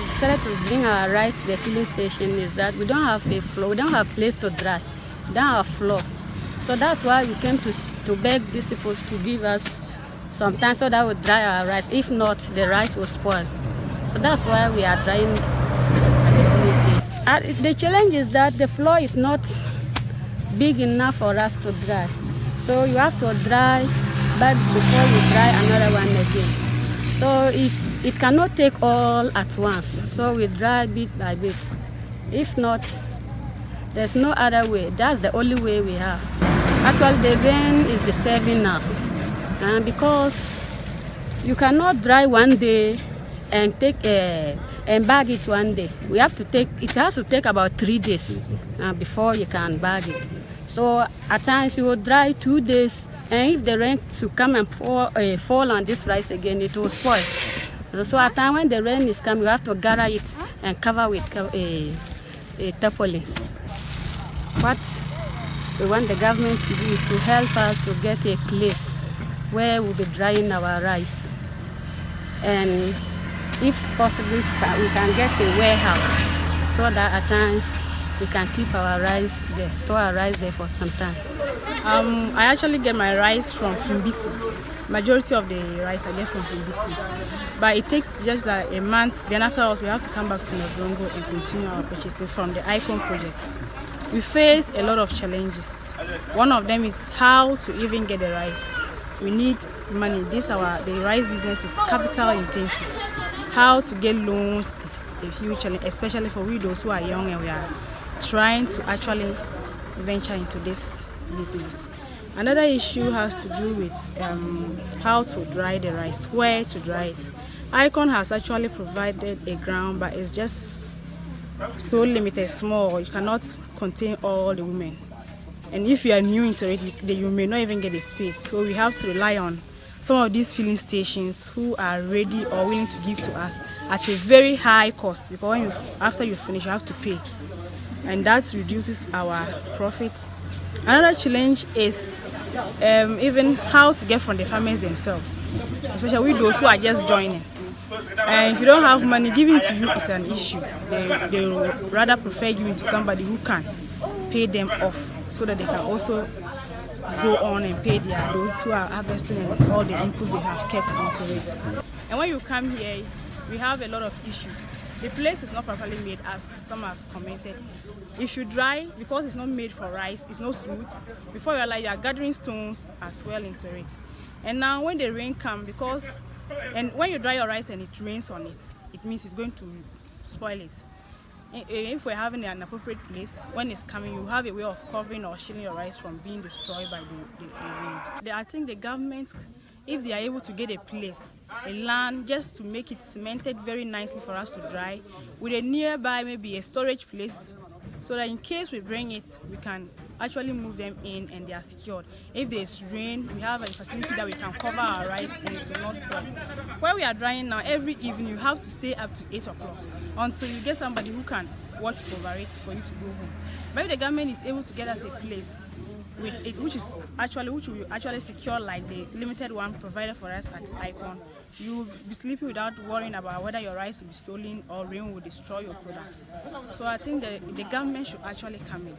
have decided to bring our rice to the filling station is that we don't have a floor, we don't have a place to dry, we don't have a floor. So that's why we came to beg these people to give us some time so that we dry our rice. If not, the rice will spoil. So that's why we are drying at the filling station. The challenge is that the floor is not big enough for us to dry. So you have to dry but before you dry another one again. So if it cannot take all at once, so we dry bit by bit. If not, there's no other way. That's the only way we have. Actually, the rain is disturbing us, and because you cannot dry one day and take and bag it one day. We have to take. It has to take about 3 days before you can bag it. So at times you will dry 2 days, and if the rain to come and fall on this rice again, it will spoil. So at times when the rain is coming, you have to gather it and cover with tarpaulins. What we want the government to do is to help us to get a place where we'll be drying our rice, and if possible, we can get a warehouse so that at times we can keep our rice there, store our rice there for some time. I actually get my rice from Fimbisi. Majority of the rice I get from Fimbisi. But it takes just a month. Then afterwards, we have to come back to Nobrongo and continue our purchasing from the ICON projects. We face a lot of challenges. One of them is how to even get the rice. We need money. The rice business is capital intensive. How to get loans is a huge challenge, especially for we those who are young and we are trying to actually venture into this business. Another issue has to do with how to dry the rice, where to dry it. ICON has actually provided a ground, but it's just so limited, small. You cannot contain all the women. And if you are new into it, you may not even get a space. So we have to rely on some of these filling stations who are ready or willing to give to us at a very high cost, because after you finish, you have to pay. And that reduces our profit. Another challenge is even how to get from the farmers themselves, especially with those who are just joining. And if you don't have money, giving to you is an issue. They will rather prefer giving to somebody who can pay them off so that they can also go on and pay those who are harvesting and all the inputs they have kept into it. And when you come here, we have a lot of issues. The place is not properly made, as some have commented. If you dry, because it's not made for rice, it's not smooth. Before you realize, you are gathering stones as well into it. And now when the rain comes, and when you dry your rice and it rains on it, it means it's going to spoil it. If we're having an appropriate place, when it's coming, you have a way of covering or shielding your rice from being destroyed by the rain. I think the government, if they are able to get a place, a land, just to make it cemented very nicely for us to dry, with a nearby maybe a storage place, so that in case we bring it, we can actually move them in and they are secured. If there's rain, we have a facility that we can cover our rice and it will not spoil. Where we are drying now, every evening you have to stay up to 8 o'clock until you get somebody who can watch over it for you to go home. But if the government is able to get us a place with it, which will actually secure like the limited one provided for us at ICON, you will be sleeping without worrying about whether your rice will be stolen or rain will destroy your products. So I think the government should actually come in